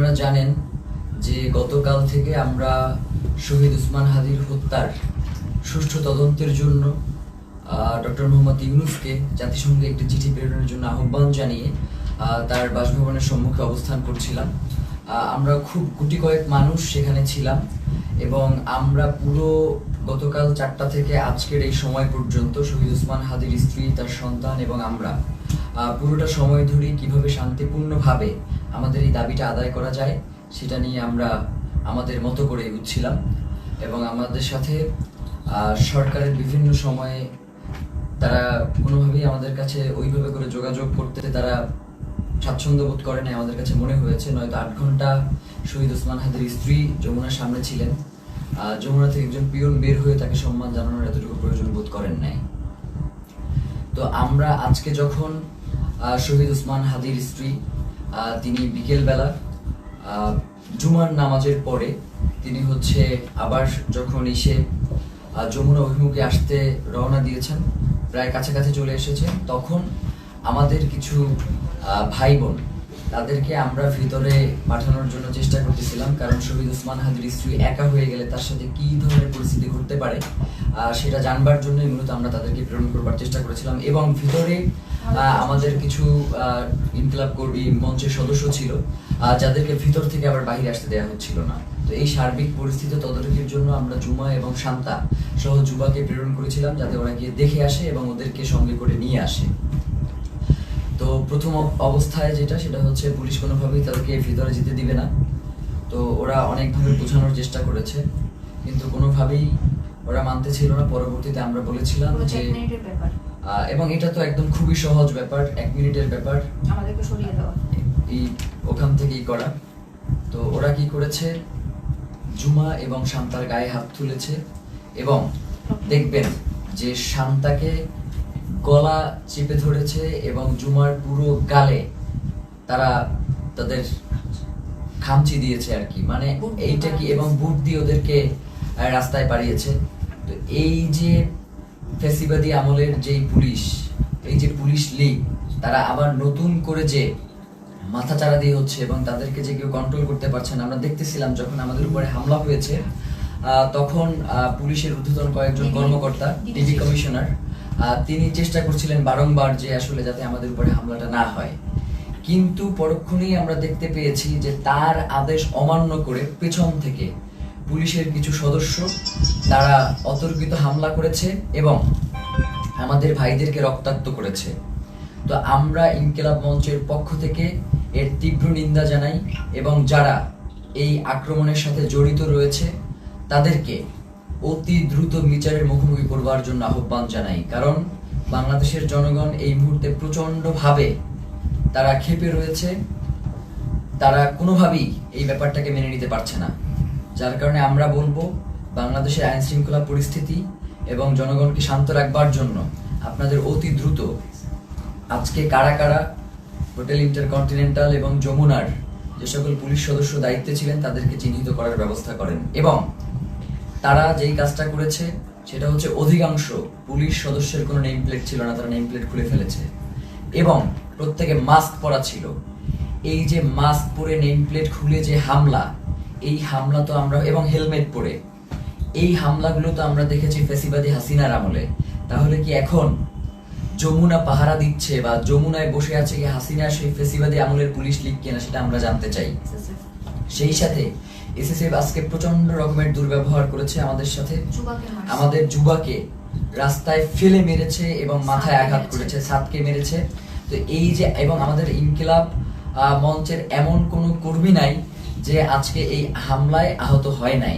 আপনারা জানেন যে গতকাল থেকে আমরা শহীদ ওসমান হাদির হত্যার সুষ্ঠু তদন্তের জন্য ডক্টর মোহাম্মদ ইউনূসকে জাতিসংঘে একটি চিঠি প্রেরণের জন্য আহ্বান জানিয়ে তার বাসভবনের সম্মুখে অবস্থান করছিলাম। আমরা খুব গুটি কয়েক মানুষ সেখানে ছিলাম এবং আমরা পুরো গতকাল 4টা থেকে আজকের এই সময় পর্যন্ত শহীদ ওসমান হাদির স্ত্রী, তার সন্তান এবং আমরা পুরোটা সময় ধরে কিভাবে শান্তিপূর্ণভাবে আমাদের এই দাবিটা আদায় করা যায় সেটা নিয়ে আমরা আমাদের মতো করে এগুচ্ছিলাম। এবং আমাদের সাথে সরকারের বিভিন্ন সময়ে তারা কোনোভাবেই আমাদের কাছে ওইভাবে করে যোগাযোগ করতে তারা স্বাচ্ছন্দ্য বোধ করে নাই আমাদের কাছে মনে হয়েছে। নয়তো 8 ঘন্টা শহীদ ওসমান হাদির স্ত্রী যমুনার সামনে ছিলেন, যমুনা থেকে একজন পিয়ন বের হয়ে তাকে সম্মান জানানোর এতটুকু প্রয়োজন বোধ করেন নাই। তো আমরা আজকে যখন শহীদ ওসমান হাদির স্ত্রী তিনি বিকেলবেলা জুমার নামাজের পরে তিনি আবার যখন এসে যমুনা অভিমুখে আসতে রওনা দিয়েছেন, প্রায় কাছাকাছি চলে এসেছেন, তখন আমাদের কিছু ভাই বোন তাদেরকে আমরা ভিতরে পাঠানোর জন্য চেষ্টা করতেছিলাম, কারণ শহীদ ওসমান হাদির স্ত্রী একা হয়ে গেলে তার সাথে কি ধরনের পরিস্থিতি ঘটতে পারে সেটা জানবার জন্যই মূলত আমরা তাদেরকে প্রেরণ করবার চেষ্টা করেছিলাম। এবং ভিতরে আমাদের কিছু ইনকিলাব কর্মী মঞ্চের সদস্য ছিল যাদেরকে ভিতর থেকে আবার বাইরে আসতে দেওয়া হচ্ছিল না। তো এই সার্বিক পরিস্থিতি তদারকির জন্য আমরা জুমা এবং শান্তা সহ যুবাকে প্রেরণ করেছিলাম যাতে ওরা গিয়ে দেখে আসে এবং ওদেরকে সঙ্গে করে নিয়ে আসে। তো প্রথম অবস্থায় সেটা হচ্ছে পুলিশ কোনোভাবেই তাদেরকে ভিতরে যেতে দিবে না। তো ওরা অনেকভাবে বোঝানোর চেষ্টা করেছে কিন্তু কোনোভাবেই ওরা মানতে ছিল না। পরবর্তীতে আমরা বলেছিলাম যে এবং এটা তো একদম খুবই সহজ ব্যাপার, 1 মিনিটের ব্যাপার, আমাদেরকে সরিয়ে দেওয়া এই ওখান থেকেই করা। তো ওরা কি করেছে, জুমা এবং শান্তার গায়ে হাত তুলেছে এবং দেখবেন যে শান্তাকে গলা চেপে ধরেছে এবং জুমার পুরো গালে তারা তাদের খামচি দিয়েছে আর কি, মানে এইটা কি, এবং বুট দিয়ে ওদেরকে রাস্তায় পাঠিয়েছে। তো এই যে ফ্যাসিবাদী আমলের যেই পুলিশ, এই যে পুলিশ লীগ, তারা আবার নতুন করে যে মাথাচাড়া দিয়ে হচ্ছে এবং তাদেরকে যে কেউ কন্ট্রোল করতে পারছে না। আমরা দেখতেছিলাম যখন আমাদের উপরে হামলা হয়েছে তখন পুলিশের ঊর্ধ্বতন কয়েকজন কর্মকর্তা, ডিবি কমিশনার, তিনি চেষ্টা করছিলেন বারংবার যে আসলে যাতে আমাদের উপরে হামলাটা না হয়, কিন্তু পরক্ষণেই আমরা দেখতে পেয়েছি যে তার আদেশ অমান্য করে পেছন থেকে পুলিশের কিছু সদস্য তারা অতর্কিত হামলা করেছে এবং আমাদের ভাইদেরকে রক্তাক্ত করেছে। তো আমরা ইনকিলাব মঞ্চের পক্ষ থেকে এর তীব্র নিন্দা জানাই এবং যারা এই আক্রমণের সাথে জড়িত রয়েছে তাদেরকে অতি দ্রুত বিচারের মুখোমুখি করবার জন্য আহ্বান জানাই। কারণ বাংলাদেশের জনগণ এই মুহূর্তে প্রচন্ডভাবে তারা ক্ষেপে রয়েছে, তারা কোনোভাবেই এই ব্যাপারটাকে মেনে নিতে পারছে না। যার কারণে আমরা বলবো বাংলাদেশের আইন শৃঙ্খলা পরিস্থিতি এবং জনগণকে শান্ত রাখবার জন্য আপনাদের অতি দ্রুত আজকে কারা কারা হোটেল ইন্টারকন্টিনেন্টাল এবং যমুনার যে সকল পুলিশ সদস্য দায়িত্বে ছিলেন তাদেরকে চিহ্নিত করার ব্যবস্থা করেন। এবং তারা যেই কাজটা করেছে সেটা হচ্ছে অধিকাংশ পুলিশ সদস্যের কোনো নেম প্লেট ছিল না, তারা নেম প্লেট খুলে ফেলেছে এবং প্রত্যেকে মাস্ক পরা ছিল। এই যে মাস্ক পরে নেম প্লেট খুলে যে হামলা, এই হামলা তো আমরা, এবং হেলমেট পরে এই হামলাগুলো তো আমরা দেখেছি ফ্যাসিবাদী হাসিনার আমলে। তাহলে কি এখন যমুনা পাহারা দিচ্ছে বা যমুনায় বসে আছে কি হাসিনা সেই ফ্যাসিবাদী আমলের পুলিশ লীগ কিনা সেটা আমরা জানতে চাই। সেই সাথে এসএসএফ আজকে প্রচন্ড রকমের দুর্ব্যবহার করেছে আমাদের সাথে, আমাদের যুবাকে রাস্তায় ফেলে মেরেছে এবং মাথায় আঘাত করেছে, ছাদকে মেরেছে। তো এই যে, এবং আমাদের ইনকিলাব মঞ্চের এমন কোনো কর্মী নাই যে আজকে এই হামলায় আহত হয় নাই।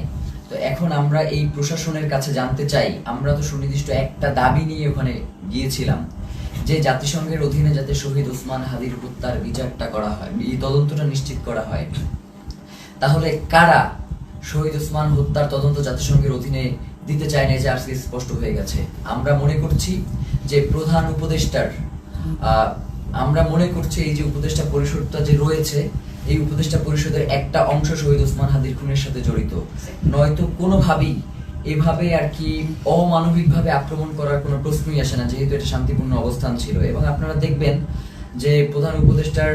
তো এখন আমরা এই প্রশাসনের কাছে জানতে চাই, আমরা তো সুনির্দিষ্ট একটা দাবি নিয়ে ওখানে গিয়েছিলাম যে জাতিসংঘের অধীনে যাতে শহীদ ওসমান হাদির হত্যার বিচারটা করা হয়, এই তদন্তটা নিশ্চিত করা হয়। তাহলে কারা শহীদ ওসমান হত্যার তদন্ত জাতিসংঘের অধীনে দিতে চায় না, যে আজকে স্পষ্ট হয়ে গেছে। আমরা মনে করছি যে প্রধান উপদেষ্টার, আমরা মনে করছি এই যে উপদেষ্টা পরিষদটা যে রয়েছে, এই উপদেষ্টা পরিষদের একটা অংশ শহীদ ওসমান হাদির খুনের সাথে জড়িত। নয়তো কোনোভাবেই এভাবে আর কি অমানবিকভাবে আক্রমণ করার কোনো প্রশ্নই আসে না, যেহেতু এটা শান্তিপূর্ণ অবস্থান ছিল। এবং আপনারা দেখবেন যে প্রধান উপদেষ্টার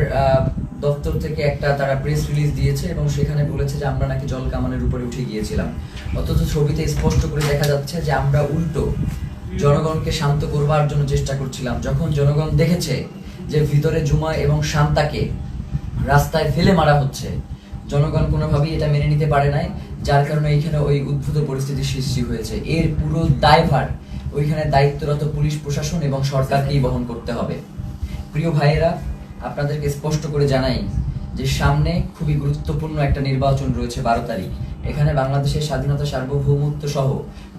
দপ্তর থেকে একটা তারা প্রেস রিলিজ দিয়েছে এবং সেখানে বলেছে যে আমরা নাকি জল কামানের উপরে উঠে গিয়েছিলাম, অথচ ছবিতে স্পষ্ট করে দেখা যাচ্ছে যে আমরা উল্টো জনগণকে শান্ত করবার জন্য চেষ্টা করছিলাম। যখন জনগণ দেখেছে যে ভিতরে জুমা এবং শান্তাকে রাস্তায় ফেলে মারা হচ্ছে, জনগণ কোনোভাবেই এটা মেনে নিতে পারে নাই, যার কারণে এইখানে ওই উদ্ভূত পরিস্থিতির সৃষ্টি হয়েছে। এর পুরো দায়ভার ওইখানে দায়িত্বরত পুলিশ প্রশাসন এবং সরকারকেই বহন করতে হবে। প্রিয় ভাইয়েরা, আপনাদেরকে স্পষ্ট করে জানাই যে সামনে খুবই গুরুত্বপূর্ণ একটা নির্বাচন রয়েছে 12 তারিখ। এখানে বাংলাদেশের স্বাধীনতা, সার্বভৌমত্ব সহ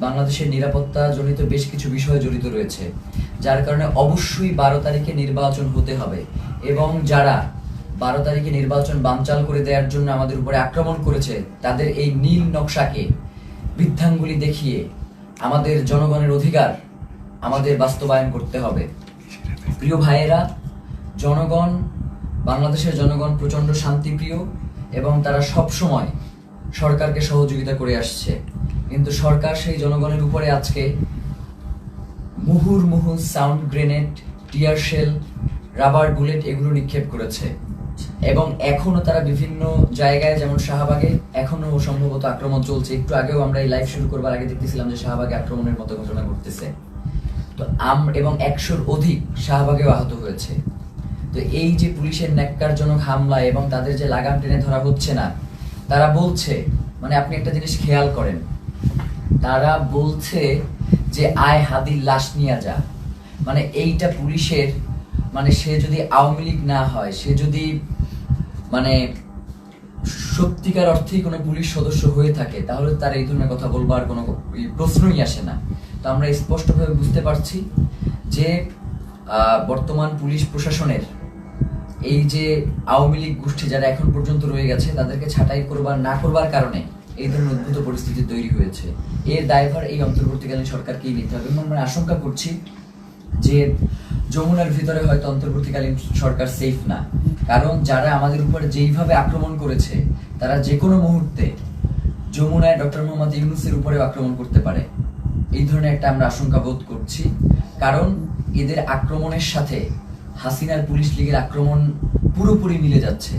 বাংলাদেশের নিরাপত্তা জনিত বেশ কিছু বিষয় জড়িত রয়েছে, যার কারণে অবশ্যই 12 তারিখে নির্বাচন হতে হবে। এবং যারা 12 তারিখে নির্বাচন বানচাল করে দেওয়ার জন্য আমাদের উপরে আক্রমণ করেছে, তাদের এই নীল নকশাকে বৃদ্ধাঙ্গুলি দেখিয়ে আমাদের জনগণের অধিকার আমাদের বাস্তবায়ন করতে হবে। প্রিয় ভাইয়েরা, জনগণ, বাংলাদেশের জনগণ প্রচন্ড শান্তিপ্রিয় এবং তারা সব সময় সরকারকে সহযোগিতা করে আসছে, কিন্তু সরকার সেই জনগণের উপরে আজকে মুহুর্মুহু sound grenade, tear shell, rubber bullet এগুলো নিক্ষেপ করেছে। এবং এখনো তারা বিভিন্ন জায়গায়, যেমন শাহবাগে এখনো সম্ভবত আক্রমণ চলছে। একটু আগেও আমরা এই লাইভ শুরু করবার আগে দেখতেছিলাম যে শাহবাগে আক্রমণের মতো ঘটনা ঘটতেছে। তো এবং 100-র অধিক শাহবাগেও আহত হয়েছে। তো এই যে পুলিশের ন্যাক্কারজনক হামলা এবং তাদের যে লাগাম টেনে ধরা হচ্ছে না, তারা বলছে, মানে আপনি একটা জিনিস খেয়াল করেন, তারা বলছে যে আয় হাদির লাশ নিয়ে যা। মানে এইটা পুলিশের, মানে সে যদি আওয়ামী লীগ না হয়, সে যদি মানে সত্যিকার অর্থেই কোনো পুলিশ সদস্য হয়ে থাকে, তাহলে তার এই ধরনের কথা বলবার কোনো প্রশ্নই আসে না। তো আমরা স্পষ্টভাবে বুঝতে পারছি যে বর্তমান পুলিশ প্রশাসনের এই যে আওয়ামী লীগ গোষ্ঠী যারা এখন পর্যন্ত রয়ে গেছে, তাদেরকে ছাঁটাই করবার না করবার কারণে এই ধরনের উদ্ভূত পরিস্থিতি তৈরি হয়েছে। এর দায়ভার এই অন্তর্বর্তীকালীন সরকারকেই নিতে হবে। এবং আমরা আশঙ্কা করছি যে যমুনার ভিতরে হয়তো অন্তর্বর্তীকালীন সরকার সেফ না, কারণ যারা আমাদের উপরে যেইভাবে আক্রমণ করেছে, তারা যে কোনো মুহূর্তে যমুনায় ডক্টর মোহাম্মদ ইউনূসের উপরেও আক্রমণ করতে পারে। এই ধরনের একটা আমরা আশঙ্কা বোধ করছি, কারণ এদের আক্রমণের সাথে হাসিনার পুলিশ লীগের আক্রমণ পুরোপুরি মিলে যাচ্ছে।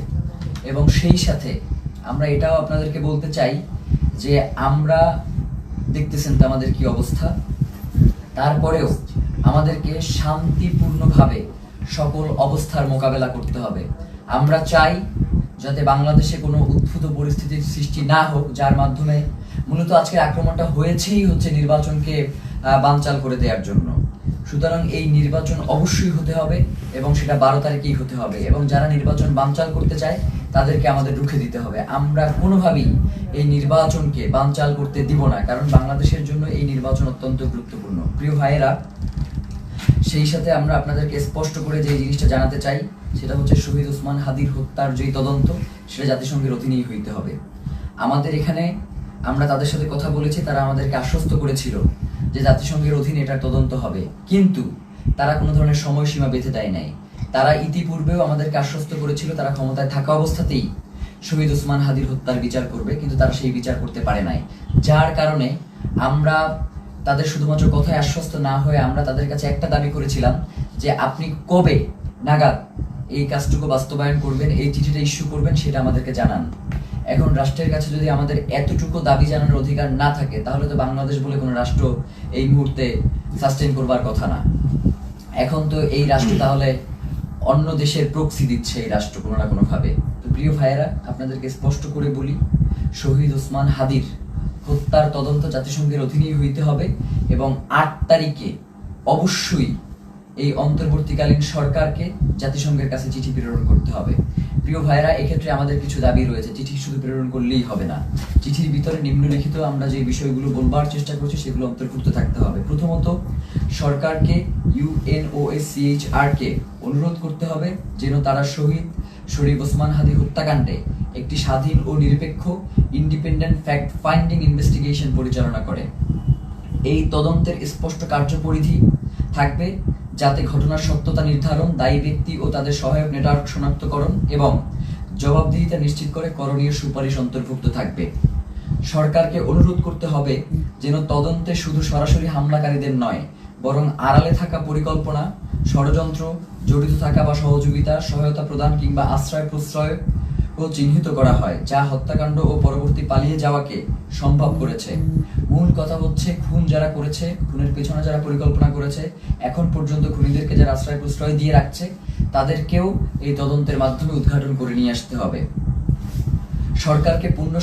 এবং সেই সাথে আমরা এটাও আপনাদেরকে বলতে চাই যে আমরা দেখতেছেন তো আমাদের কি অবস্থা, তারপরেও আমাদেরকে শান্তিপূর্ণভাবে সকল অবস্থার মোকাবেলা করতে হবে। আমরা চাই যাতে বাংলাদেশে কোনো উদ্ভূত পরিস্থিতির সৃষ্টি না হোক, যার মাধ্যমে মূলত আজকের আক্রমণটা হয়েছেই হচ্ছে নির্বাচনকে বানচাল করে দেওয়ার জন্য। সুতরাং এই নির্বাচন অবশ্যই হতে হবে এবং সেটা 12 তারিখেই হতে হবে। এবং যারা নির্বাচন বানচাল করতে চায় তাদেরকে আমাদের রুখে দিতে হবে। আমরা কোনোভাবেই এই নির্বাচনকে বানচাল করতে দিব না, কারণ বাংলাদেশের জন্য এই নির্বাচন অত্যন্ত গুরুত্বপূর্ণ। প্রিয় ভাইয়েরা, সেই সাথে আমরা আপনাদেরকে স্পষ্ট করে যে জিনিসটা জানাতে চাই, সেটা হচ্ছে শহীদ ওসমান হাদির হত্যার যে তদন্ত, সেটা জাতিসংঘের অধীনেই হইতে হবে। আমাদের এখানে আমরা তাদের সাথে কথা বলেছি, তারা আমাদেরকে আশ্বস্ত করেছিল যে জাতিসংঘের অধীনে এটার তদন্ত হবে, কিন্তু তারা কোনো ধরনের সময়সীমা বেঁধে দেয় নাই। তারা ইতিপূর্বেও আমাদেরকে আশ্বস্ত করেছিল তারা ক্ষমতায় থাকা অবস্থাতেই শহীদ ওসমান হাদির হত্যার বিচার করবে, কিন্তু তারা সেই বিচার করতে পারে নাই। যার কারণে আমরা তাদের শুধুমাত্র কথায় আশ্বস্ত না হয়ে আমরা তাদের কাছে একটা দাবি করেছিলাম যে আপনি কবে নাগাদ এই কাজটুকু বাস্তবায়ন করবেন, এই চিঠিটা ইস্যু করবেন, সেটা আমাদেরকে জানান। এখন রাষ্ট্রের কাছে যদি আমাদের এতটুকু দাবি জানানোর অধিকার না থাকে, তাহলে তো বাংলাদেশ বলে কোনো রাষ্ট্র এই মুহূর্তে সাস্টেইন করবার কথা না। এখন তো এই রাষ্ট্র তাহলে অন্য দেশের প্রক্সি দিচ্ছে এই রাষ্ট্র কোনো না কোনো ভাবে। তো প্রিয় ভাইয়েরা, আপনাদেরকে স্পষ্ট করে বলি, শহীদ ওসমান হাদির হত্যার তদন্ত জাতিসংঘের অধীনেই হইতে হবে এবং 8 তারিখে অবশ্যই এই অন্তর্বর্তীকালীন সরকারকে জাতিসংঘের কাছে চিঠি প্রেরণ করতে হবে। প্রিয় ভাইরা, এক্ষেত্রে আমাদের কিছু দাবি রয়েছে। চিঠি শুধু প্রেরণ করলেই হবে না, চিঠির ভিতরে নিম্নলিখিত আমরা যে বিষয়গুলো বলবার চেষ্টা করছি সেগুলো অন্তর্ভুক্ত থাকতে হবে। প্রথমত, সরকারকে UNOHCHR কে অনুরোধ করতে হবে যেন তারা শহীদ শরীফ ওসমান হাদি হত্যাকাণ্ডে একটি স্বাধীন ও নিরপেক্ষ ইন্ডিপেন্ডেন্ট ফ্যাক্ট ফাইন্ডিং ইনভেস্টিগেশন পরিচালনা করে। এই তদন্তের স্পষ্ট কার্যপরিধি থাকবে যাতে ঘটনার সত্যতা নির্ধারণ, দায়ী ব্যক্তি ও তাদের সহায়ক নেটওয়ার্ক শনাক্তকরণ এবং জবাবদিহিতা নিশ্চিত করে করণীয় সুপারিশ অন্তর্ভুক্ত থাকবে। সরকারকে অনুরোধ করতে হবে যেন তদন্তে শুধু সরাসরি হামলাকারীদের নয়, বরং আড়ালে থাকা পরিকল্পনা, ষড়যন্ত্র, জড়িত থাকা বা সহযোগিতা, সহায়তা প্রদান কিংবা আশ্রয় প্রশ্রয় ও চিহ্নিত করা হয়, যা হত্যাকাণ্ড ও পরবর্তী পালিয়ে যাওয়াকে সম্ভব করেছে। মূল কথা হচ্ছে খুন যারা করেছে, খুনের পেছনে যারা পরিকল্পনা করেছে, এখন পর্যন্ত খুনিদেরকে যারা আশ্রয় প্রশ্রয় দিয়ে রাখছে, তাদেরকেও এই তদন্তের মাধ্যমে উদ্ঘাটন করে নিয়ে আসতে হবে। সরকারকে পূর্ণ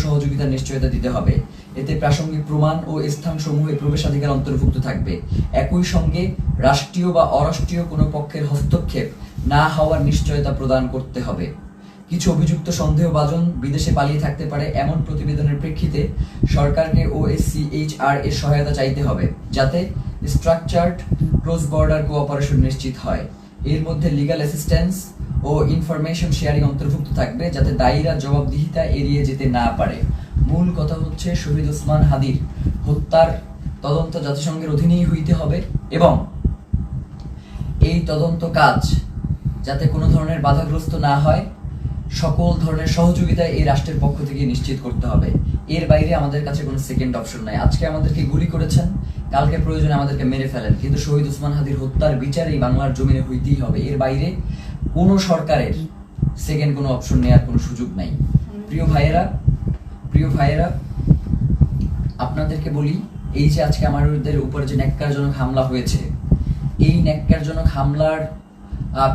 সহযোগিতার নিশ্চয়তা দিতে হবে। এতে প্রাসঙ্গিক প্রমাণ ও স্থানসমূহে প্রবেশাধিকার অন্তর্ভুক্ত থাকবে। একই সঙ্গে রাষ্ট্রীয় বা অরাষ্ট্রীয় কোনো পক্ষের হস্তক্ষেপ না হওয়ার নিশ্চয়তা প্রদান করতে হবে। কিছু অভিযুক্ত সন্দেহভাজন বিদেশে পালিয়ে থাকতে পারে এমন প্রতিবেদনের প্রেক্ষিতে সরকারকে OSCHR এর সহায়তা চাইতে হবে, যাতে স্ট্রাকচার্ড ক্রস বর্ডার কোঅপারেশন নিশ্চিত হয়। এর মধ্যে লিগ্যাল অ্যাসিস্ট্যান্স ও ইনফরমেশন শেয়ারিং অন্তর্ভুক্ত থাকবে, যাতে দায়ীরা জবাবদিহিতা এড়িয়ে যেতে না পারে। মূল কথা হচ্ছে শহীদ ওসমান হাদির হত্যার তদন্ত জাতিসংঘের অধীনেই হইতে হবে এবং এই তদন্ত কাজ যাতে কোনো ধরনের বাধাগ্রস্ত না হয়, সকল ধরনের সহযোগিতা এই রাষ্ট্রের পক্ষ থেকে নিশ্চিত করতে হবে। এর বাইরে আমাদের কাছে কোনো সেকেন্ড অপশন নাই। আজকে আমাদেরকে গুলি করেছেন, কালকে প্রয়োজনে আমাদেরকে মেরে ফেলেন, কিন্তু শহীদ ওসমান হাদির হত্যার বিচার এই বাংলার জমিনে হইতেই হবে। এর বাইরে কোনো সরকারের সেকেন্ড কোনো অপশন নেওয়ার কোনো সুযোগ নাই। প্রিয় ভাইয়েরা, আপনাদেরকে বলি, এই যে আজকে আমাদের উপরে যে ন্যাক্কারজনক হামলা হয়েছে, এই ন্যাক্কারজনক হামলার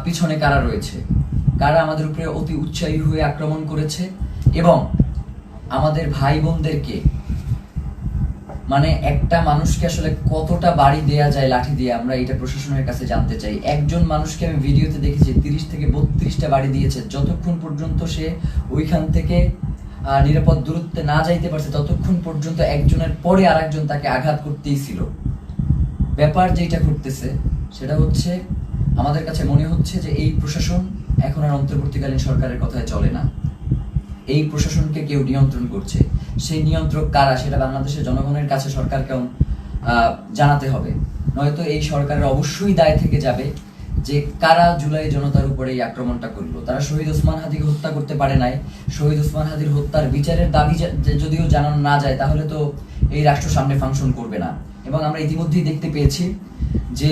পিছনে কারা রয়েছে, কারা আমাদের উপরে অতি উৎসাহী হয়ে আক্রমণ করেছে এবং আমাদের ভাই বোনদেরকে, মানে একটা মানুষকে আসলে কতটা বাড়ি দেয়া যায় লাঠি দিয়ে, আমরা এটা প্রশাসনের কাছে জানতে চাই। একজন মানুষকে আমি ভিডিওতে দেখেছি 30 থেকে 32টা বাড়ি দিয়েছে। যতক্ষণ পর্যন্ত সে ওইখান থেকে নিরাপদ দূরত্বে না যাইতে পারছে, ততক্ষণ পর্যন্ত একজনের পরে আরেকজন তাকে আঘাত করতেই ছিল। ব্যাপার যেটা ঘটতেছে সেটা হচ্ছে, আমাদের কাছে মনে হচ্ছে যে এই প্রশাসন এখন আর অন্তর্বর্তীকালীন সরকারের কথায় চলে না। এই প্রশাসনকে কেউ নিয়ন্ত্রণ করছে। সেই নিয়ন্ত্রক কারা, সেটা বাংলাদেশের জনগণের কাছে সরকারকে জানাতে হবে। নয়তো এই সরকারের অবশ্যই দায় থেকে যাবে যে কারা জুলাই জনতার উপরে এই আক্রমণটা করলো। তারা শহীদ ওসমান হাদিকে হত্যা করতে পারে নাই। শহীদ ওসমান হাদির হত্যার বিচারের দাবি যদিও জানানো না যায়, তাহলে তো এই রাষ্ট্র সামনে ফাংশন করবে না। এবং আমরা ইতিমধ্যেই দেখতে পেয়েছি যে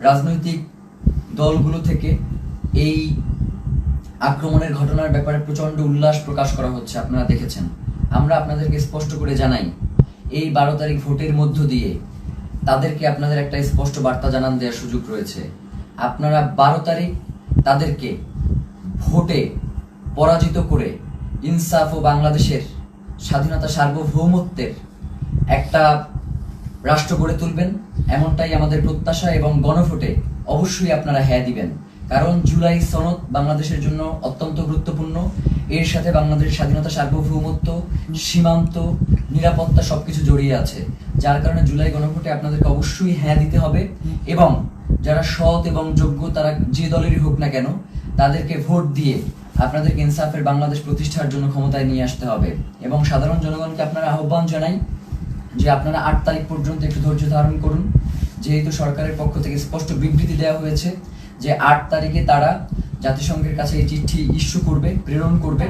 রাজনৈতিক দলগুলো থেকে এই আক্রমণের ঘটনার ব্যাপারে প্রচন্ড উল্লাস প্রকাশ করা হচ্ছে, আপনারা দেখেছেন। আমরা আপনাদেরকে স্পষ্ট করে জানাই, এই 12 তারিখ ভোটের মধ্য দিয়ে তাদেরকে আপনাদের একটা স্পষ্ট বার্তা জানান দেওয়ার সুযোগ রয়েছে। আপনারা 12 তারিখ তাদেরকে ভোটে পরাজিত করে ইনসাফ ও বাংলাদেশের স্বাধীনতা সার্বভৌমত্বের একটা রাষ্ট্র গড়ে তুলবেন, এমনটাই আমাদের প্রত্যাশা। এবং গণভোটে অবশ্যই আপনারা হ্যাঁ দিবেন, কারণ জুলাই সনদ বাংলাদেশের জন্য অত্যন্ত গুরুত্বপূর্ণ। এর সাথে বাংলাদেশের স্বাধীনতা সার্বভৌমত্ব, সীমান্ত, নিরাপত্তা সবকিছু জড়িয়ে আছে। যার কারণে জুলাই গণভোটে আপনাদেরকে অবশ্যই হ্যাঁ দিতে হবে এবং যারা সৎ এবং যোগ্য, তারা যে দলেরই হোক না কেন, তাদেরকে ভোট দিয়ে আপনাদেরকে ইনসাফের বাংলাদেশ প্রতিষ্ঠার জন্য ক্ষমতায় নিয়ে আসতে হবে। এবং সাধারণ জনগণকে আপনারা আহ্বান জানাই যে আপনারা 8 তারিখ পর্যন্ত একটু ধৈর্য ধারণ করুন, যেহেতু সরকারের পক্ষ থেকে স্পষ্ট বিবৃতি দেওয়া হয়েছে যে 8 তারিখে তারা জাতিসংঘের কাছে এই চিঠি ইস্যু করবে, প্রেরণ করবে।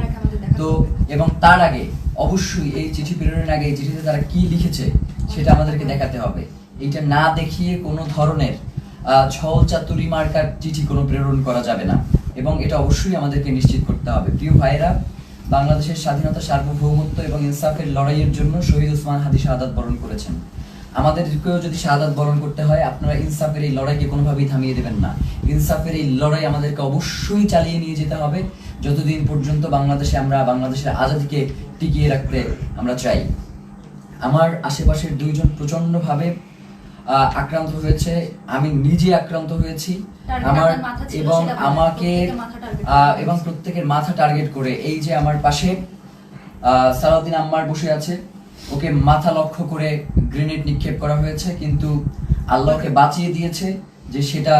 তো এবং তার আগে অবশ্যই এই চিঠি প্রেরণের আগে এই চিঠিতে তারা কি লিখেছে সেটা আমাদেরকে দেখাতে হবে। এইটা না দেখিয়ে কোনো ধরনের ছল চাতুরি মার্কার চিঠি কোনো প্রেরণ করা যাবে না এবং এটা অবশ্যই আমাদেরকে নিশ্চিত করতে হবে। প্রিয় ভাইরা, বাংলাদেশের স্বাধীনতা সার্বভৌমত্ব এবং ইনসাফের লড়াইয়ের জন্য শহীদ ওসমান হাদি শাহাদাত বরণ করেছেন। আমাদেরকেও যদি শাহাদাত বরণ করতে হয়, আপনারা ইনসাফের এই লড়াইকে কোনোভাবেই থামিয়ে দেবেন না। ইনসাফের এই লড়াই আমাদেরকে অবশ্যই চালিয়ে নিয়ে যেতে হবে যতদিন পর্যন্ত বাংলাদেশে আমরা বাংলাদেশের আজাদিকে টিকিয়ে রাখতে আমরা চাই। আমার আশেপাশের 2 জন প্রচন্ডভাবে আক্রান্ত হয়েছে, আমি নিজে আক্রান্ত হয়েছি। আমার এবং আমাকে এবং প্রত্যেকের মাথা টার্গেট করে, এই যে আমার পাশে সালাউদ্দিন আম্মার বসে আছে, ওকে মাথা লক্ষ্য করে গ্রেনেড নিক্ষেপ করা হয়েছে, কিন্তু আল্লাহকে বাঁচিয়ে দিয়েছে যে সেটা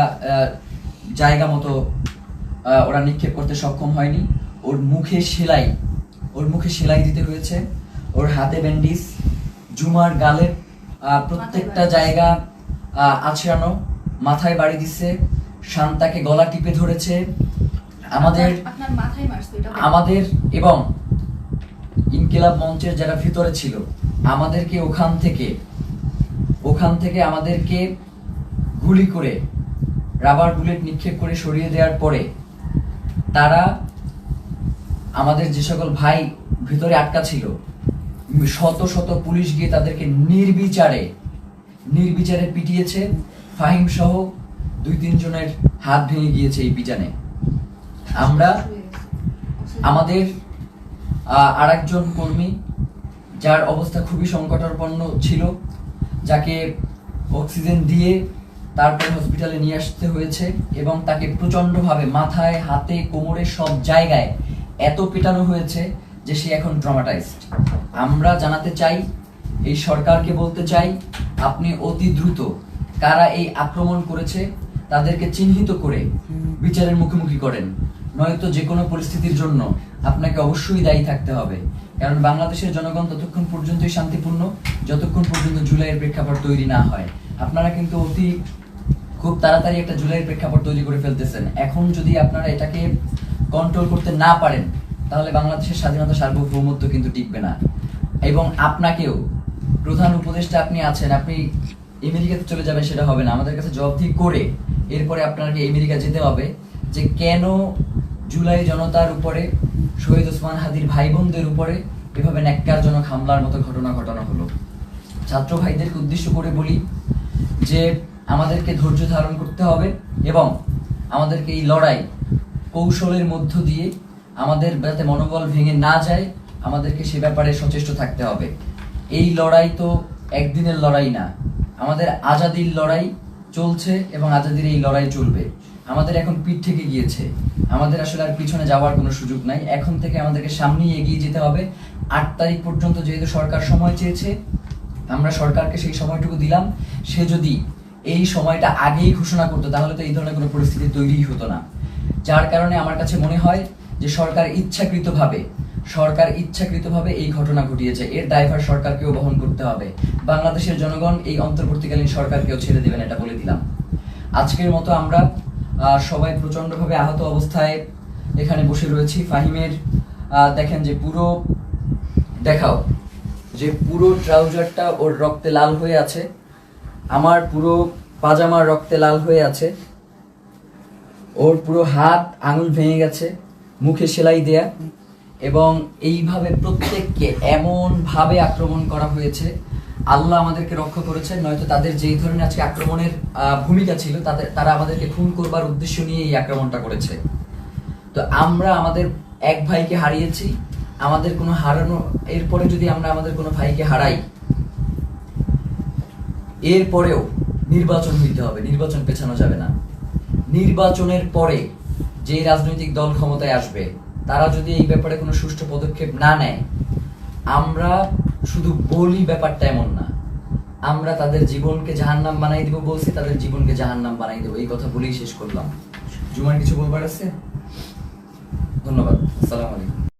জায়গা মতো ওরা নিক্ষেপ করতে সক্ষম হয়নি। ওর মুখে সেলাই দিতে হয়েছে, ওর হাতে ব্যান্ডিজ, জুমার গালের প্রত্যেকটা জায়গা আছড়ানো, মাথায় বাড়ি দিচ্ছে, শান্তাকে গলা টিপে ধরেছে। আমাদের এবং ইনকিলাব মঞ্চের যারা ভিতরে ছিল, আমাদেরকে ওখান থেকে আমাদেরকে গুলি করে রাবার বুলেট নিক্ষেপ করে সরিয়ে দেওয়ার পরে তারা আমাদের যে সকল ভাই ভিতরে আটকা ছিল, শত শত পুলিশ গিয়ে তাদেরকে নির্বিচারে পিটিয়েছে। ফাহিম সহ 2-3 জনের হাত ভেঙে গিয়েছে এই পিটানে। আমরা আমাদের আরেকজন কর্মী যার অবস্থা খুবই সংকটাপন্ন ছিল, যাকে অক্সিজেন দিয়ে তারপর হসপিটালে নিয়ে আসতে হয়েছে এবং তাকে প্রচন্ডভাবে মাথায়, হাতে, কোমরে সব জায়গায় এত পেটানো হয়েছে যে সে এখন ট্রমাটাইজড। আমরা জানাতে চাই, এই সরকারকে বলতে চাই, আপনি অতি দ্রুত কারা এই আক্রমণ করেছে তাদেরকে চিহ্নিত করে বিচারের মুখোমুখি করেন, নয়তো যে কোনো পরিস্থিতির জন্য আপনাকে অবশ্যই দায়ী থাকতে হবে। কারণ বাংলাদেশের জনগণ ততক্ষণ পর্যন্তই শান্তিপূর্ণ যতক্ষণ পর্যন্ত জুলাইয়ের প্রেক্ষাপট তৈরি না হয়। আপনারা কিন্তু খুব তাড়াতাড়ি একটা জুলাইয়ের প্রেক্ষাপট তৈরি করে ফেলতেছেন। এখন যদি আপনারা এটাকে কন্ট্রোল করতে না পারেন তাহলে বাংলাদেশের স্বাধীনতা, সার্বভৌমত্ব কিন্তু টিকবে না। এবং আপনাকেও, প্রধান উপদেষ্টা আপনি আছেন, আপনি আমেরিকাতে চলে যাবেন সেটা হবে না, আমাদের কাছে জবাবদিহি করে এরপরে আপনাকে আমেরিকা যেতে হবে যে কেন জুলাই জনতার উপরে, শহীদ ওসমান হাদির ভাই বোনদের উপরে এভাবে ন্যাক্কারজনক হামলার মতো ঘটনা ঘটানো হলো। ছাত্র ভাইদেরকে উদ্দেশ্য করে বলি যে আমাদেরকে ধৈর্য ধারণ করতে হবে এবং আমাদেরকে এই লড়াই কৌশলের মধ্য দিয়ে আমাদের যাতে মনোবল ভেঙে না যায় আমাদেরকে সে ব্যাপারে সচেষ্ট থাকতে হবে। এই লড়াই তো একদিনের লড়াই না, আমাদের আজাদির লড়াই চলছে এবং আজাদির এই লড়াই চলবে। আমাদের এখন পিঠ থেকে গিয়েছে, আমাদের আসলে আর পিছনে যাওয়ার কোনো সুযোগ নাই। এখন থেকে আমাদেরকে সামনেই এগিয়ে যেতে হবে। 8 তারিখ পর্যন্ত যেহেতু সরকার সময় চেয়েছে, আমরা সরকারকে সেই সময়টুকু দিলাম। সে যদি এই সময়টা আগেই ঘোষণা করতো তাহলে তো এই ধরনের কোনো পরিস্থিতি তৈরিই হতো না। যার কারণে আমার কাছে মনে হয় যে সরকার ইচ্ছাকৃতভাবে এই ঘটনা ঘটিয়েছে, এর দায়ভার সরকারকেও বহন করতে হবে। বাংলাদেশের জনগণ এই অন্তর্বর্তীকালীন সরকারকেও ছেড়ে দেবেন, এটা বলে দিলাম। আজকের মতো আমরা সবাই প্রচন্ডভাবে আহত অবস্থায় এখানে বসে রয়েছি। ফাহিমের দেখেন যে পুরো ট্রাউজারটা ওর রক্তে লাল হয়ে আছে, আমার পুরো পাজামার রক্তে লাল হয়ে আছে, ওর পুরো হাত আঙুল ভেঙে গেছে, মুখে সেলাই দেয়া, এবং এইভাবে প্রত্যেককে এমন ভাবে আক্রমণ করা হয়েছে। আল্লাহ আমাদেরকে রক্ষা করেছেন, নয়তো তাদের যেই ধরনের আজকে আক্রমণের ভূমিকা ছিল তারা আমাদেরকে খুন করবার উদ্দেশ্য নিয়ে এই আক্রমণটা করেছে। তো আমরা আমাদের এক ভাইকে হারিয়েছি, আমাদের কোনো এরপরে যদি আমরা আমাদের কোনো ভাইকে হারাই, এরপরেও নির্বাচন হইতে হবে, নির্বাচন পেছানো যাবে না। নির্বাচনের পরে যে রাজনৈতিক দল ক্ষমতায় আসবে তারা যদি এই ব্যাপারে কোনো সুষ্ঠু পদক্ষেপ না নেয়, আমরা শুধু বলি ব্যাপারটা এমন না, আমরা তাদের জীবনকে জাহান্নাম বানাই দিব বলছি, তাদের জীবনকে জাহান্নাম বানাই দেবো, এই কথা বলেই শেষ করলাম। জুমার কিছু বলবার আছে? ধন্যবাদ। আসসালামু আলাইকুম।